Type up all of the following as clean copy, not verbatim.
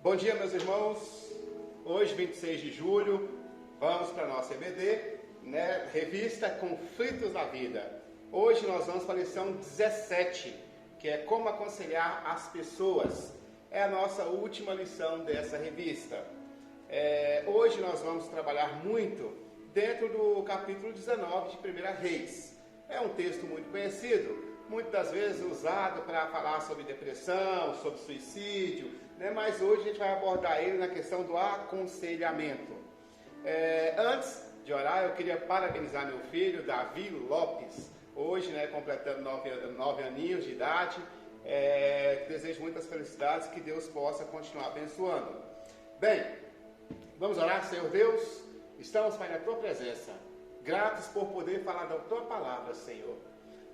Bom dia, meus irmãos. Hoje, 26 de julho, vamos para a nossa EBD, revista Conflitos da Vida. Hoje nós vamos para a lição 17, que é como aconselhar as pessoas. É a nossa última lição dessa revista. Hoje nós vamos trabalhar muito dentro do capítulo 19 de 1 Reis. É um texto muito conhecido, muitas das vezes usado para falar sobre depressão, sobre suicídio, mas hoje a gente vai abordar ele na questão do aconselhamento. Antes de orar, eu queria parabenizar meu filho, Davi Lopes, hoje, completando 9 aninhos de idade. Desejo muitas felicidades, que Deus possa continuar abençoando. Bem, vamos orar. Senhor Deus, estamos, Pai, na Tua presença, gratos por poder falar da Tua palavra, Senhor.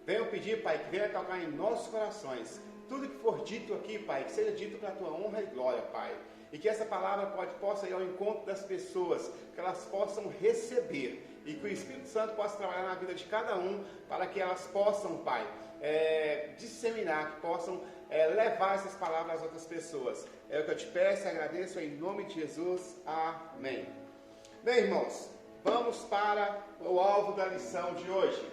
Venho pedir, Pai, que venha tocar em nossos corações tudo que for dito aqui, Pai, que seja dito para a Tua honra e glória, Pai. E que essa palavra possa ir ao encontro das pessoas, que elas possam receber. E que o Espírito Santo possa trabalhar na vida de cada um, para que elas possam, Pai, disseminar, que possam levar essas palavras às outras pessoas. É o que eu te peço e agradeço em nome de Jesus. Amém. Bem, irmãos, vamos para o alvo da lição de hoje.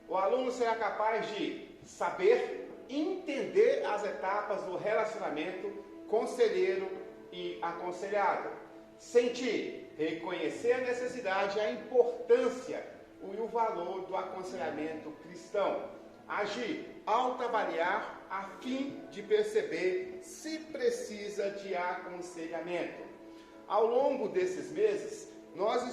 O aluno será capaz de saber, entender as etapas do relacionamento conselheiro e aconselhado, sentir, reconhecer a necessidade e a importância e o valor do aconselhamento cristão, agir, autoavaliar a fim de perceber se precisa de aconselhamento. Ao longo desses meses, nós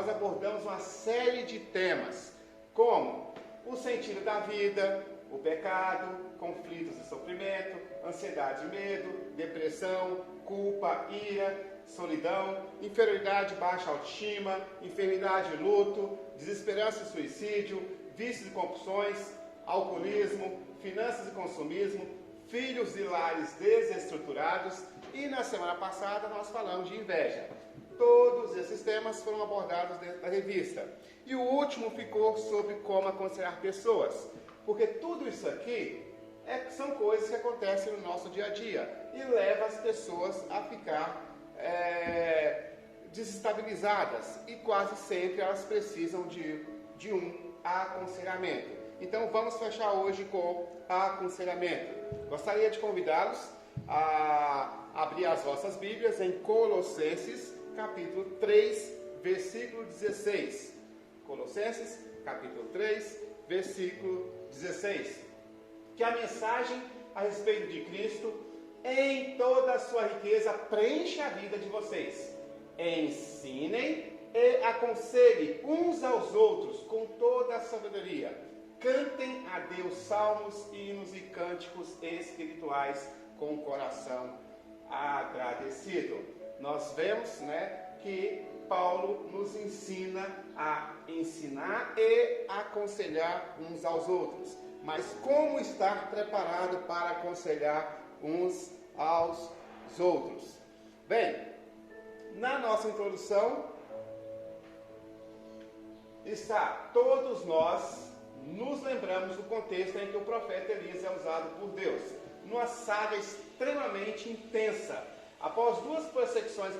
abordamos uma série de temas, como o sentido da vida, o pecado, conflitos e sofrimento, ansiedade e medo, depressão, culpa, ira, solidão, inferioridade e baixa autoestima, enfermidade e luto, desesperança e suicídio, vícios e compulsões, alcoolismo, finanças e consumismo, filhos e lares desestruturados, e na semana passada nós falamos de inveja. Todos esses temas foram abordados dentro da revista. E o último ficou sobre como aconselhar pessoas. Porque tudo isso aqui são coisas que acontecem no nosso dia a dia e levam as pessoas a ficar desestabilizadas. E quase sempre elas precisam de um aconselhamento. Então vamos fechar hoje com aconselhamento. Gostaria de convidá-los a abrir as vossas Bíblias em Colossenses, capítulo 3, versículo 16. Colossenses, capítulo 3, versículo 16. Que a mensagem a respeito de Cristo, em toda a sua riqueza, preencha a vida de vocês. Ensinem e aconselhem uns aos outros com toda a sabedoria. Cantem a Deus salmos, hinos e cânticos espirituais com o coração agradecido. Nós vemos, que Paulo nos ensina a ensinar e aconselhar uns aos outros. Mas como estar preparado para aconselhar uns aos outros? Bem, na nossa introdução está: todos nós nos lembramos do contexto em que o profeta Elias é usado por Deus, numa saga extremamente intensa. Após 2 perseguições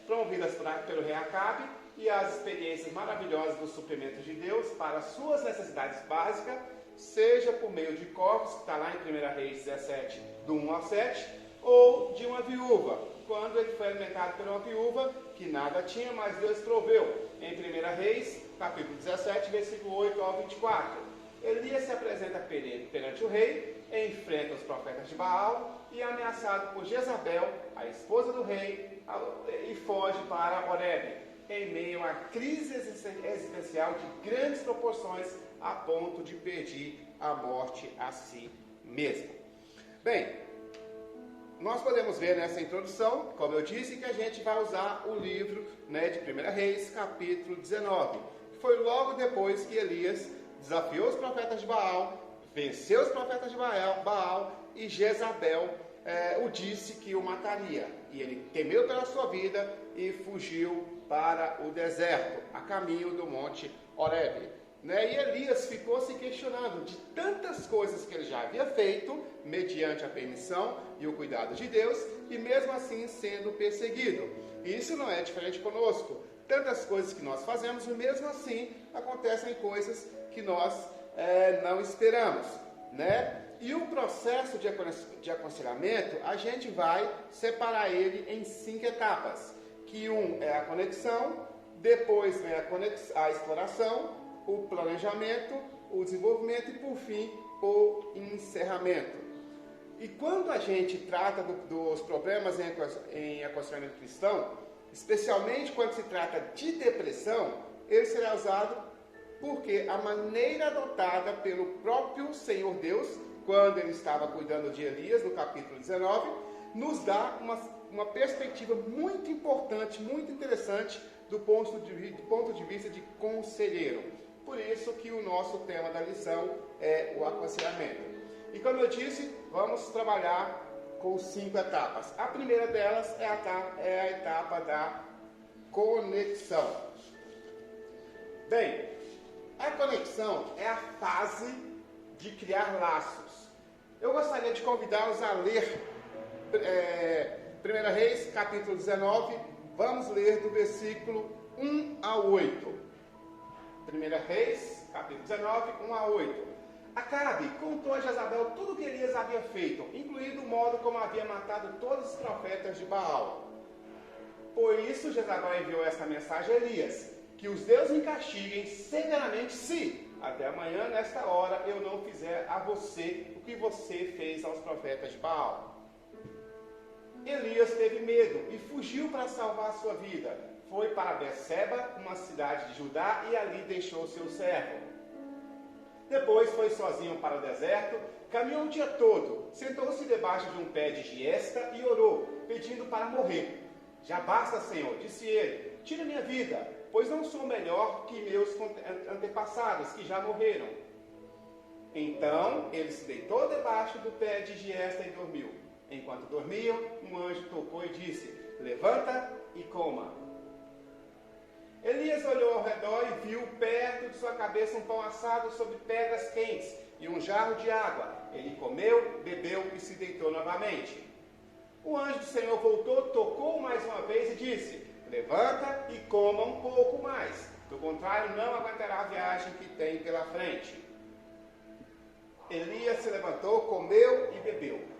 promovidas pelo rei Acabe e as experiências maravilhosas dos suprimentos de Deus para suas necessidades básicas, seja por meio de corpos, que está lá em 1 Reis 17, do 1 ao 7, ou de uma viúva, quando ele foi alimentado por uma viúva que nada tinha, mas Deus proveu. Em 1 Reis, capítulo 17, versículo 8 ao 24. Elias se apresenta perante o rei, enfrenta os profetas de Baal e é ameaçado por Jezabel, a esposa do rei, e foge para Horebe, em meio a crise existencial de grandes proporções, a ponto de pedir a morte a si mesmo. Bem, nós podemos ver nessa introdução, como eu disse, que a gente vai usar o livro de 1 Reis, capítulo 19. Foi logo depois que Elias desafiou os profetas de Baal, venceu os profetas de Baal e Jezabel o disse que o mataria. E ele temeu pela sua vida e fugiu para o deserto, a caminho do monte Horebe. né? E Elias ficou se questionando de tantas coisas que ele já havia feito, mediante a permissão e o cuidado de Deus, e mesmo assim sendo perseguido. E isso não é diferente conosco. Tantas coisas que nós fazemos, e mesmo assim acontecem coisas que nós não esperamos, né? E o processo de aconselhamento, a gente vai separar ele em 5 etapas, que é a conexão, depois vem a exploração, o planejamento, o desenvolvimento e, por fim, o encerramento. E quando a gente trata dos problemas em aconselhamento cristão, especialmente quando se trata de depressão, ele será usado porque a maneira adotada pelo próprio Senhor Deus, quando ele estava cuidando de Elias, no capítulo 19, nos dá uma perspectiva muito importante, muito interessante, do ponto de vista de conselheiro. Por isso que o nosso tema da lição é o aconselhamento. E como eu disse, vamos trabalhar com 5 etapas. A primeira delas é a etapa da conexão. Bem, a conexão é a fase de criar laços. Eu gostaria de convidá-los a ler 1 Reis, capítulo 19. Vamos ler do versículo 1 a 8. 1 Reis, capítulo 19, 1 a 8. Acabe contou a Jezabel tudo o que Elias havia feito, incluindo o modo como havia matado todos os profetas de Baal. Por isso Jezabel enviou esta mensagem a Elias: que os deuses me castiguem severamente se, até amanhã, nesta hora, eu não fizer a você o que você fez aos profetas de Baal. Elias teve medo e fugiu para salvar a sua vida. Foi para Berseba, uma cidade de Judá, e ali deixou seu servo. Depois foi sozinho para o deserto, caminhou o dia todo, sentou-se debaixo de um pé de giesta e orou, pedindo para morrer. Já basta, Senhor, disse ele, tira minha vida, pois não sou melhor que meus antepassados, que já morreram. Então ele se deitou debaixo do pé de giesta e dormiu. Enquanto dormiam, um anjo tocou e disse: levanta e coma. Elias olhou ao redor e viu perto de sua cabeça um pão assado sobre pedras quentes e um jarro de água. Ele comeu, bebeu e se deitou novamente. O anjo do Senhor voltou, tocou mais uma vez e disse: levanta e coma um pouco mais. Do contrário, não aguentará a viagem que tem pela frente. Elias se levantou, comeu e bebeu.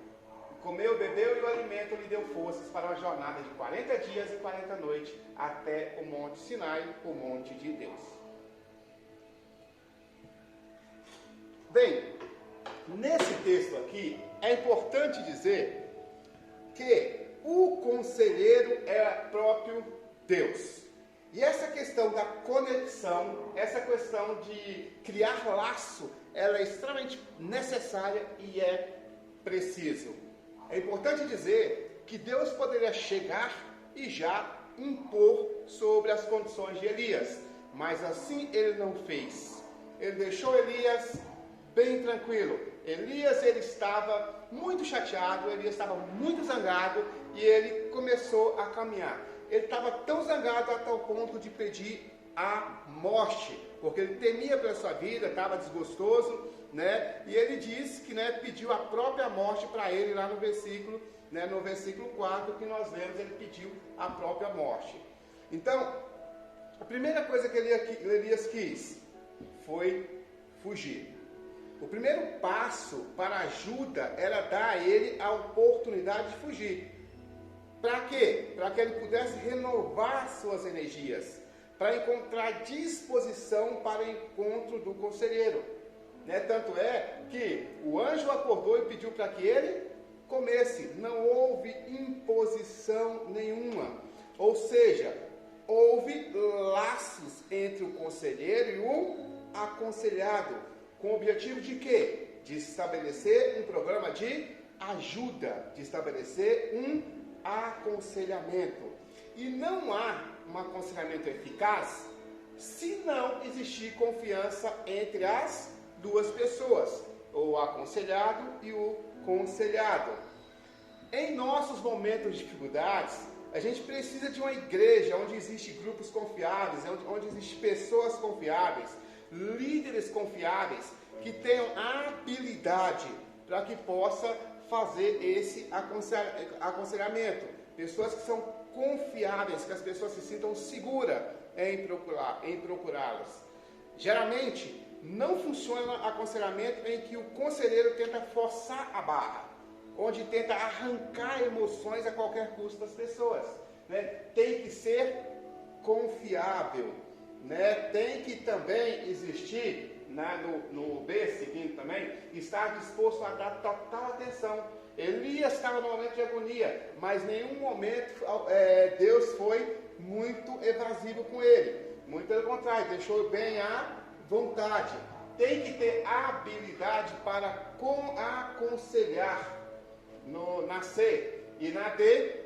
Comeu, bebeu e o alimento lhe deu forças para uma jornada de 40 dias e 40 noites até o Monte Sinai, o Monte de Deus. Bem, nesse texto aqui, é importante dizer que o conselheiro é próprio Deus. E essa questão da conexão, essa questão de criar laço, ela é extremamente necessária e é preciso. É importante dizer que Deus poderia chegar e já impor sobre as condições de Elias, mas assim ele não fez. Ele deixou Elias bem tranquilo. Elias, ele estava muito chateado, Elias estava muito zangado e ele começou a caminhar. Ele estava tão zangado a tal ponto de pedir a morte, porque ele temia pela sua vida, estava desgostoso, né? E ele disse que, né, pediu a própria morte para ele lá no versículo 4 que nós lemos, ele pediu a própria morte. Então, a primeira coisa que Elias quis foi fugir. O primeiro passo para a ajuda era dar a ele a oportunidade de fugir. Para quê? Para que ele pudesse renovar suas energias, para encontrar disposição para o encontro do conselheiro. Né? Tanto é que o anjo acordou e pediu para que ele comesse. Não houve imposição nenhuma. Ou seja, houve laços entre o conselheiro e o aconselhado. Com o objetivo de quê? De estabelecer um programa de ajuda, de estabelecer um aconselhamento. E não há um aconselhamento eficaz se não existir confiança entre as duas pessoas, o aconselhado e o conselhado. Em nossos momentos de dificuldades, a gente precisa de uma igreja onde existem grupos confiáveis, onde existem pessoas confiáveis, líderes confiáveis que tenham habilidade para que possa fazer esse aconselhamento. Pessoas que são confiáveis, que as pessoas se sintam seguras em procurá-las. Geralmente, não funciona aconselhamento em que o conselheiro tenta forçar a barra, onde tenta arrancar emoções a qualquer custo das pessoas. Né? Tem que ser confiável. Né? Tem que também existir, no B seguinte também, estar disposto a dar total atenção. Elias estava no momento de agonia, mas em nenhum momento Deus foi muito evasivo com ele. Muito pelo contrário, deixou bem à vontade. Tem que ter habilidade para aconselhar. Na C e na D,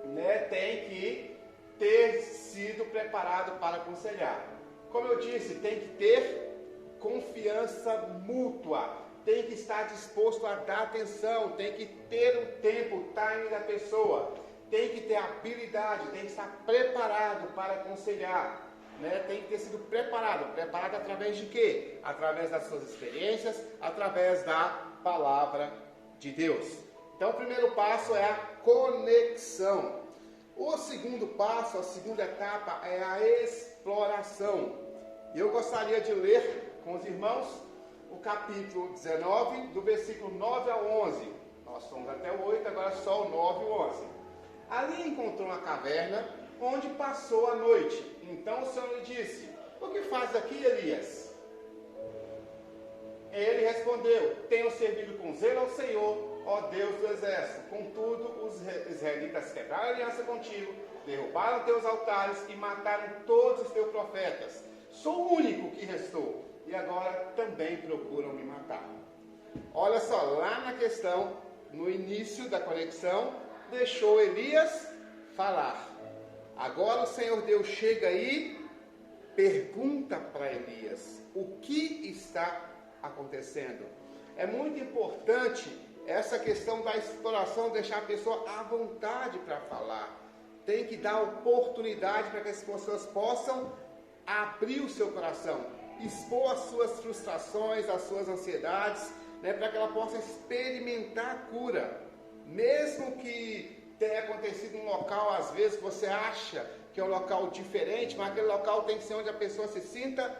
né, tem que ter sido preparado para aconselhar. Como eu disse, tem que ter confiança mútua, tem que estar disposto a dar atenção, tem que ter o tempo, o time da pessoa, tem que ter habilidade, tem que estar preparado para aconselhar. Né? Tem que ter sido preparado através de quê? Através das suas experiências, através da palavra de Deus. Então o primeiro passo é a conexão. O segundo passo, a segunda etapa é a exploração. E eu gostaria de ler com os irmãos o capítulo 19, do versículo 9 ao 11. Nós fomos até o 8, agora só o 9 e o 11. Ali encontrou uma caverna onde passou a noite. Então o Senhor lhe disse: o que faz aqui, Elias? Ele respondeu: tenho servido com zelo ao Senhor, ó Deus do exército. Contudo, os israelitas quebraram a aliança contigo, derrubaram teus altares e mataram todos os teus profetas. Sou o único que restou, e agora também procuram me matar. Olha só, lá na questão, no início da conexão, deixou Elias falar. Agora o Senhor Deus chega e pergunta para Elias: o que está acontecendo? É muito importante essa questão da exploração, deixar a pessoa à vontade para falar. Tem que dar oportunidade para que as pessoas possam abrir o seu coração, expor as suas frustrações, as suas ansiedades, né, para que ela possa experimentar a cura. Mesmo que tenha acontecido em um local, às vezes você acha que é um local diferente, mas aquele local tem que ser onde a pessoa se sinta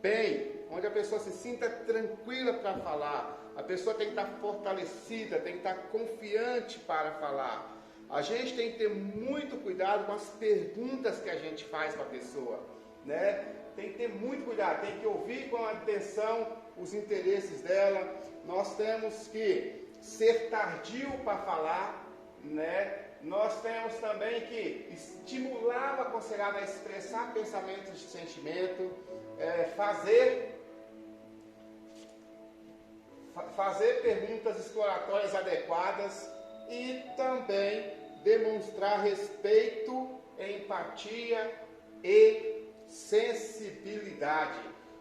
bem, onde a pessoa se sinta tranquila para falar. A pessoa tem que estar fortalecida, tem que estar confiante para falar. A gente tem que ter muito cuidado com as perguntas que a gente faz para a pessoa, né? Tem que ter muito cuidado, tem que ouvir com atenção os interesses dela. Nós temos que ser tardio para falar, né? Nós temos também que estimular o aconselhado a expressar pensamentos de sentimento, fazer perguntas exploratórias adequadas e também demonstrar respeito, empatia e sensibilidade.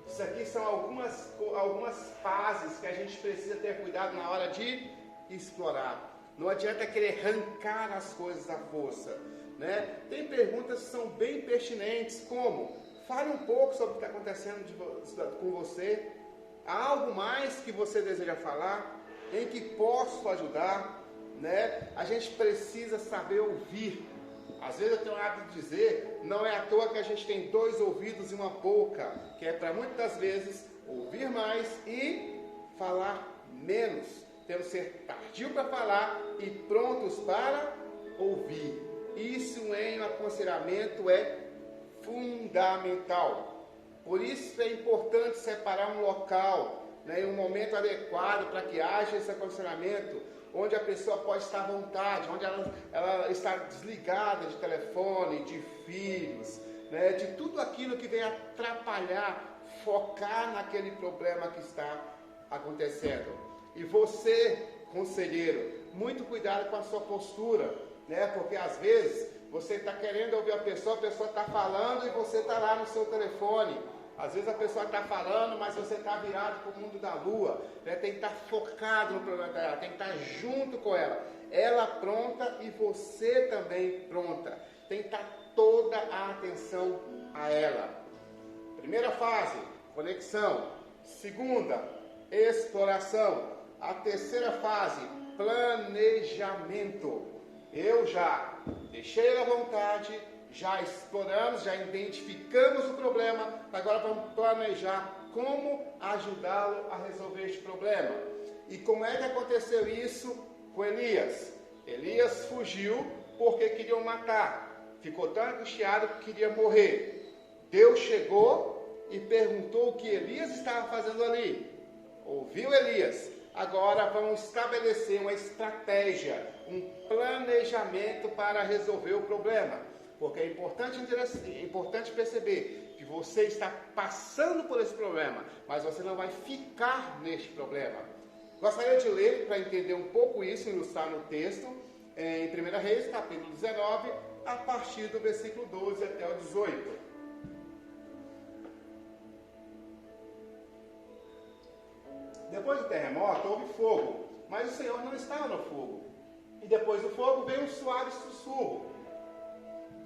Isso aqui são algumas fases que a gente precisa ter cuidado na hora de explorar. Não adianta querer arrancar as coisas à força, né? Tem perguntas que são bem pertinentes, como: fale um pouco sobre o que está acontecendo com você. Há algo mais que você deseja falar? Em que posso ajudar? Né? A gente precisa saber ouvir. Às vezes eu tenho o hábito de dizer, não é à toa que a gente tem 2 ouvidos e uma boca, que é para muitas vezes ouvir mais e falar menos. Temos que ser tardio para falar e prontos para ouvir. Isso em um aconselhamento é fundamental. Por isso é importante separar um local, né, um momento adequado para que haja esse aconselhamento, onde a pessoa pode estar à vontade, onde ela está desligada de telefone, de filhos, né, de tudo aquilo que vem atrapalhar, focar naquele problema que está acontecendo. E você, conselheiro, muito cuidado com a sua postura, né, porque às vezes você está querendo ouvir a pessoa está falando e você está lá no seu telefone. Às vezes a pessoa está falando, mas você está virado para o mundo da lua, né? Tem que estar focado no problema dela, tem que estar junto com ela. Ela pronta e você também pronta. Tem que estar toda a atenção a ela. Primeira fase, conexão. Segunda, exploração. A terceira fase, planejamento. Eu já deixei a vontade, já exploramos, já identificamos o problema, agora vamos planejar como ajudá-lo a resolver este problema. E como é que aconteceu isso com Elias? Elias fugiu porque queriam matar, ficou tão angustiado que queria morrer. Deus chegou e perguntou o que Elias estava fazendo ali. Ouviu Elias? Agora vamos estabelecer uma estratégia, um planejamento para resolver o problema. Porque é importante perceber que você está passando por esse problema, mas você não vai ficar neste problema. Gostaria de ler para entender um pouco isso, ilustrar no texto, em 1 Reis, capítulo 19, a partir do versículo 12 até o 18. Depois do terremoto, houve fogo, mas o Senhor não estava no fogo. E depois do fogo veio um suave sussurro.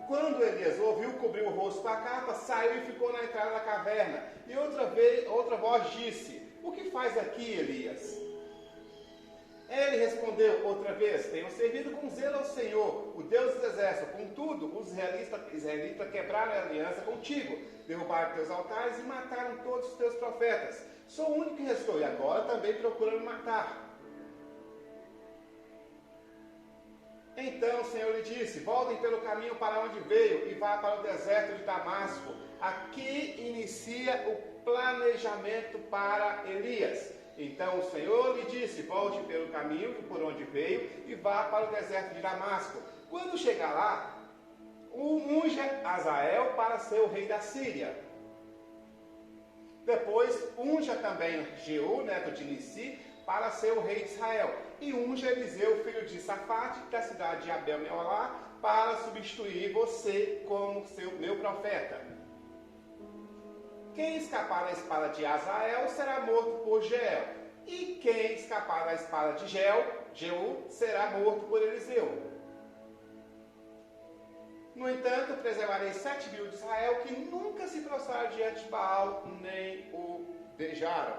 Quando Elias ouviu, cobriu o rosto com a capa, saiu e ficou na entrada da caverna. E outra voz disse: "O que faz aqui, Elias?" Ele respondeu outra vez: "Tenho servido com zelo ao Senhor, o Deus dos exércitos. Contudo, os israelitas quebraram a aliança contigo, derrubaram teus altares e mataram todos os teus profetas. Sou o único que restou, e agora também procuram me matar." Então o Senhor lhe disse: "Voltem pelo caminho para onde veio e vá para o deserto de Damasco. Aqui inicia o planejamento para Elias." Então o Senhor lhe disse: "Volte pelo caminho por onde veio e vá para o deserto de Damasco. Quando chegar lá, unja Azael para ser o rei da Síria. Depois unja também Jeú, neto de Nissi, para ser o rei de Israel. E unja Eliseu, filho de Safate, da cidade de Abel-Meolá, para substituir você como meu profeta. Quem escapar da espada de Azael será morto por Jeel. E quem escapar da espada de Jeú, será morto por Eliseu. No entanto, preservarei 7.000 de Israel que nunca se prostraram diante de Baal, nem o beijaram."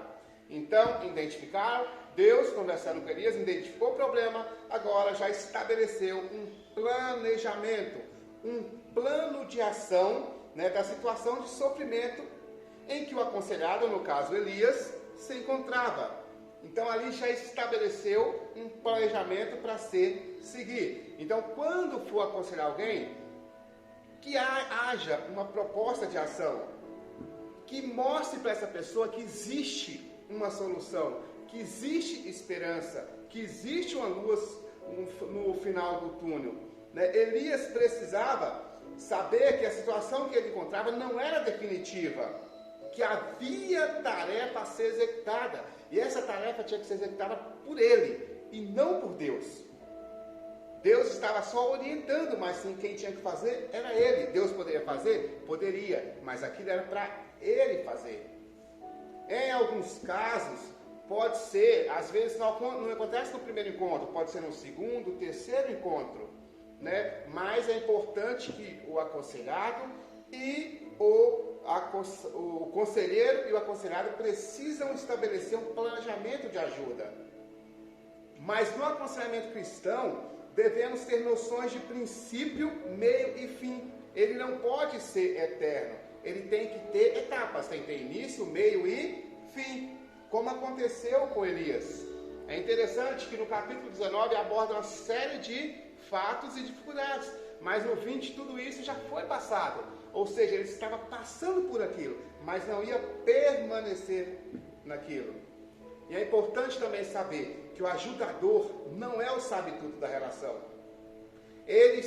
Então, identificaram, Deus, conversando com Elias, identificou o problema, agora já estabeleceu um planejamento, um plano de ação, da situação de sofrimento em que o aconselhado, no caso Elias, se encontrava. Então, ali já estabeleceu um planejamento para seguir. Então, quando for aconselhar alguém, que haja uma proposta de ação, que mostre para essa pessoa que existe uma solução, que existe esperança, que existe uma luz no final do túnel. Elias precisava saber que a situação que ele encontrava não era definitiva, que havia tarefa a ser executada, e essa tarefa tinha que ser executada por ele, e não por Deus. Deus estava só orientando, mas sim, quem tinha que fazer era ele. Deus poderia fazer? Poderia, mas aquilo era para ele fazer. Em alguns casos, pode ser, às vezes não acontece no primeiro encontro, pode ser no segundo, terceiro encontro, mas é importante que o aconselhado e o conselheiro e o aconselhado precisam estabelecer um planejamento de ajuda. Mas no aconselhamento cristão, devemos ter noções de princípio, meio e fim. Ele não pode ser eterno. Ele tem que ter etapas. Tem que ter início, meio e fim. Como aconteceu com Elias. É interessante que no capítulo 19 aborda uma série de fatos e dificuldades. Mas no 20 tudo isso já foi passado. Ou seja, ele estava passando por aquilo, mas não ia permanecer naquilo. E é importante também saber que o ajudador não é o sabe-tudo da relação. Ele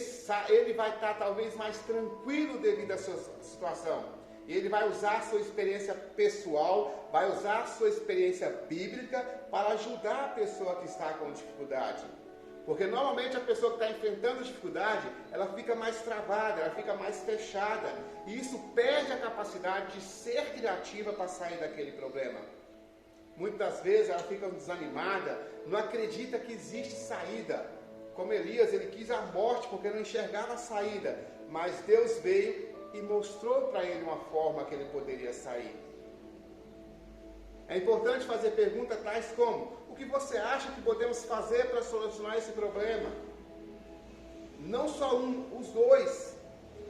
vai estar talvez mais tranquilo devido à sua situação. E ele vai usar a sua experiência pessoal, vai usar a sua experiência bíblica para ajudar a pessoa que está com dificuldade. Porque normalmente a pessoa que está enfrentando dificuldade, ela fica mais travada, ela fica mais fechada. E isso perde a capacidade de ser criativa para sair daquele problema. Muitas vezes ela fica desanimada, não acredita que existe saída. Como Elias, ele quis a morte porque não enxergava a saída. Mas Deus veio e mostrou para ele uma forma que ele poderia sair. É importante fazer perguntas tais como: o que você acha que podemos fazer para solucionar esse problema? Não só um, os dois.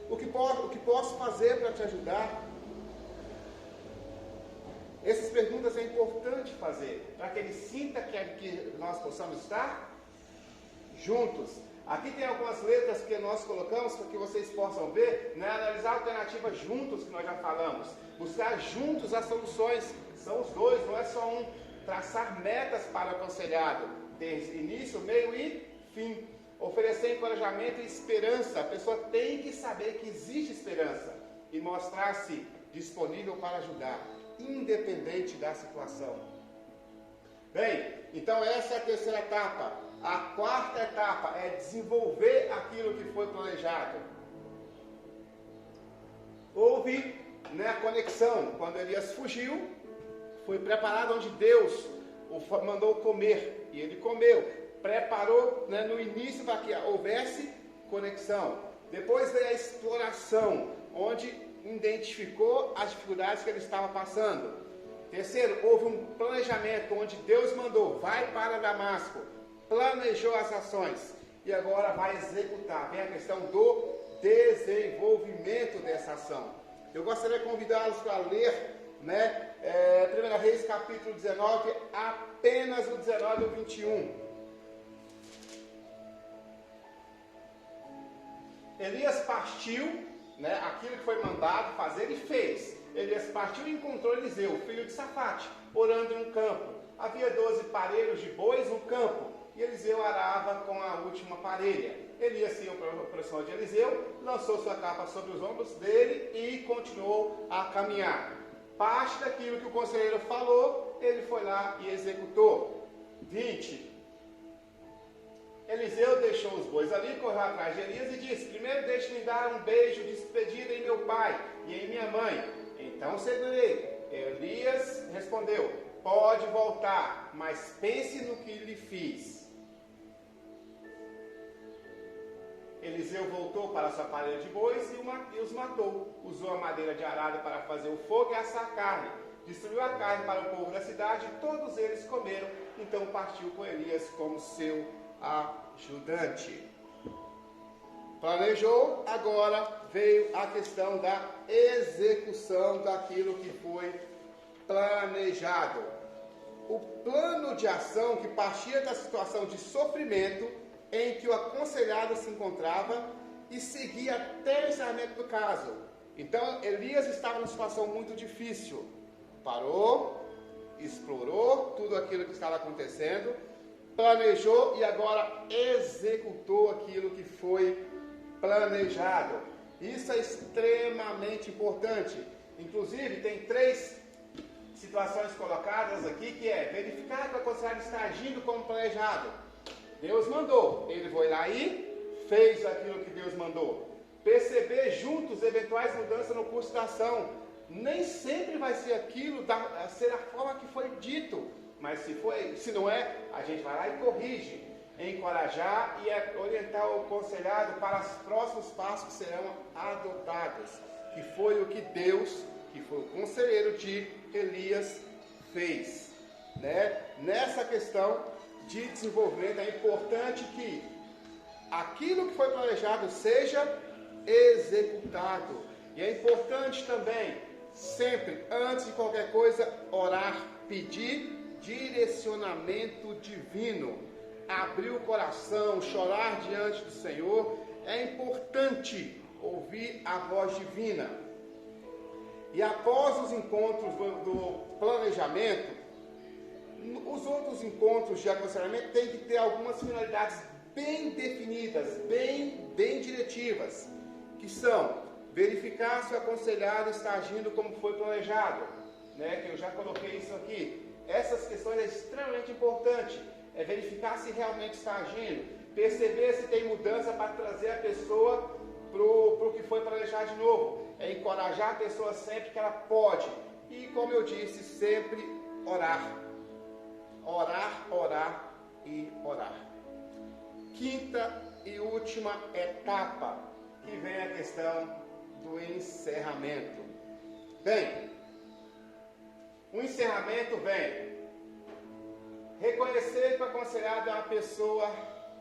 O que posso fazer para te ajudar? Essas perguntas é importante fazer, para que ele sinta que nós possamos estar juntos. Aqui tem algumas letras que nós colocamos para que vocês possam ver, né? Analisar alternativas juntos, que nós já falamos. Buscar juntos as soluções. São os dois, não é só um. Traçar metas para o aconselhado. Ter início, meio e fim. Oferecer encorajamento e esperança. A pessoa tem que saber que existe esperança. E mostrar-se disponível para ajudar, independente da situação. Bem, então essa é a terceira etapa. A quarta etapa é desenvolver aquilo que foi planejado. Houve, né, a conexão. Quando Elias fugiu, foi preparado onde Deus o mandou comer. E ele comeu. Preparou, né, no início para que houvesse conexão. Depois veio a exploração, onde identificou as dificuldades que ele estava passando. Terceiro, houve um planejamento, onde Deus mandou: vai para Damasco. Planejou as ações e agora vai executar. Vem a questão do desenvolvimento dessa ação. Eu gostaria de convidá-los para ler, né, 1 Reis capítulo 19, apenas o 19 e o 21. Elias partiu, né, aquilo que foi mandado fazer, ele fez. Elias partiu e encontrou Eliseu, filho de Safate, orando em um campo. Havia 12 parelhos de bois no campo, e Eliseu arava com a última parelha. Elias se aproximou de Eliseu, lançou sua capa sobre os ombros dele e continuou a caminhar. Parte daquilo que o conselheiro falou, ele foi lá e executou. 20. Eliseu deixou os bois ali, correu atrás de Elias e disse: primeiro deixe-me dar um beijo de despedida em meu pai e em minha mãe, então seguirei. Elias respondeu: pode voltar, mas pense no que lhe fiz. Eliseu voltou para sua parelha de bois e os matou. Usou a madeira de arado para fazer o fogo e assar a carne. Distribuiu a carne para o povo da cidade e todos eles comeram. Então partiu com Elias como seu ajudante. Planejou, agora veio a questão da execução daquilo que foi planejado. O plano de ação que partia da situação de sofrimento em que o aconselhado se encontrava e seguia até o encerramento do caso. Então Elias estava numa situação muito difícil. Parou, explorou tudo aquilo que estava acontecendo, planejou e agora executou aquilo que foi planejado. Isso é extremamente importante. Inclusive tem 3 situações colocadas aqui, que é verificar que o aconselhado está agindo como planejado. Deus mandou, ele foi lá e fez aquilo que Deus mandou. Perceber juntos eventuais mudanças no curso da ação. Nem sempre vai ser aquilo, ser a forma que foi dito, mas se não é, a gente vai lá e corrige. Encorajar e orientar o aconselhado para os próximos passos que serão adotados, que foi o que Deus, que foi o conselheiro de Elias, fez, né? Nessa questão de desenvolvimento é importante que aquilo que foi planejado seja executado. E é importante também, sempre, antes de qualquer coisa, orar, pedir direcionamento divino, abrir o coração, chorar diante do Senhor. É importante ouvir a voz divina. E após os encontros do planejamento, os outros encontros de aconselhamento têm que ter algumas finalidades bem definidas, bem diretivas, que são verificar se o aconselhado está agindo como foi planejado, né? Que eu já coloquei isso aqui. Essas questões é extremamente importante. É verificar se realmente está agindo, perceber se tem mudança para trazer a pessoa para o que foi planejado de novo. É encorajar a pessoa sempre que ela pode. E como eu disse, sempre orar. Orar e orar. Quinta e última etapa, que vem a questão do encerramento. Bem, O encerramento vem. Reconhecer que o aconselhado é uma pessoa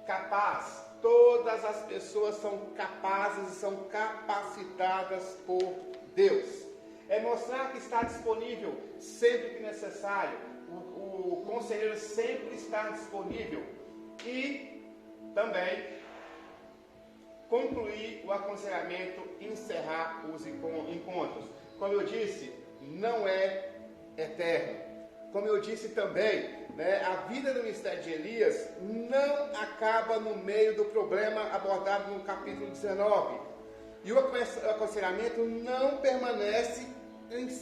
capaz. Todas as pessoas são capazes e são capacitadas por Deus. É mostrar que está disponível sempre que necessário. O conselheiro sempre está disponível. E também concluir o aconselhamento e encerrar os encontros. Como eu disse, não é eterno. Como eu disse também, a vida do ministério de Elias não acaba no meio do problema abordado no capítulo 19. E o aconselhamento não permanece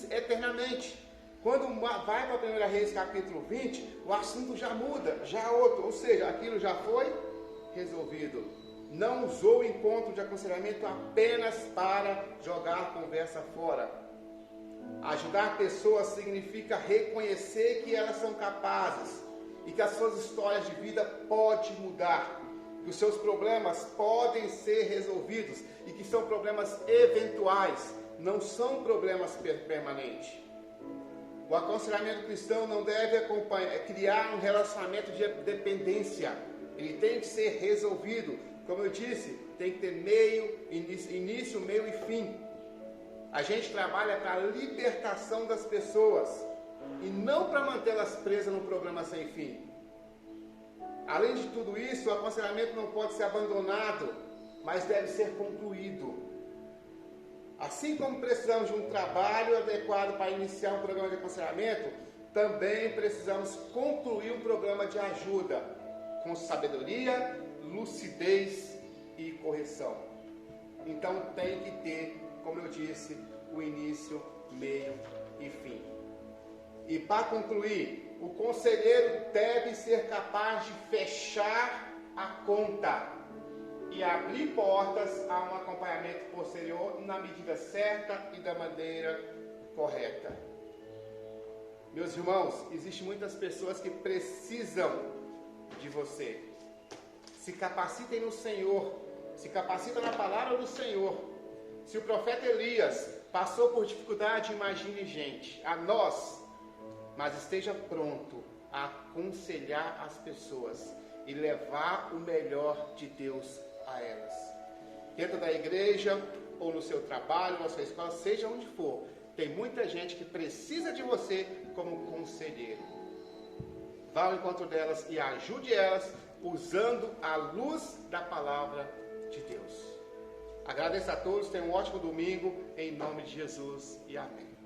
eternamente. Quando vai para a 1 Reis capítulo 20, o assunto já muda, já é outro. Ou seja, aquilo já foi resolvido. Não usou o encontro de aconselhamento apenas para jogar a conversa fora. Ajudar pessoas significa reconhecer que elas são capazes e que as suas histórias de vida podem mudar, que os seus problemas podem ser resolvidos e que são problemas eventuais, não são problemas permanentes. O aconselhamento cristão não deve criar um relacionamento de dependência, ele tem que ser resolvido. Como eu disse, tem que ter início, meio e fim. A gente trabalha para a libertação das pessoas e não para mantê-las presas num problema sem fim. Além de tudo isso, o aconselhamento não pode ser abandonado, mas deve ser concluído. Assim como precisamos de um trabalho adequado para iniciar um programa de aconselhamento, também precisamos concluir um programa de ajuda, com sabedoria, lucidez e correção. Então tem que ter, como eu disse, o início, meio e fim. E para concluir, o conselheiro deve ser capaz de fechar a conta e abrir portas a um acompanhamento posterior na medida certa e da maneira correta. Meus irmãos, existem muitas pessoas que precisam de você. Se capacitem no Senhor, se capacitem na palavra do Senhor. Se o profeta Elias passou por dificuldade, imagine gente, a nós, mas esteja pronto a aconselhar as pessoas e levar o melhor de Deus a elas. Dentro da igreja, ou no seu trabalho, na sua escola, seja onde for, tem muita gente que precisa de você como conselheiro. Vá ao encontro delas e ajude elas usando a luz da palavra de Deus. Agradeço a todos, tenham um ótimo domingo, em nome de Jesus e amém.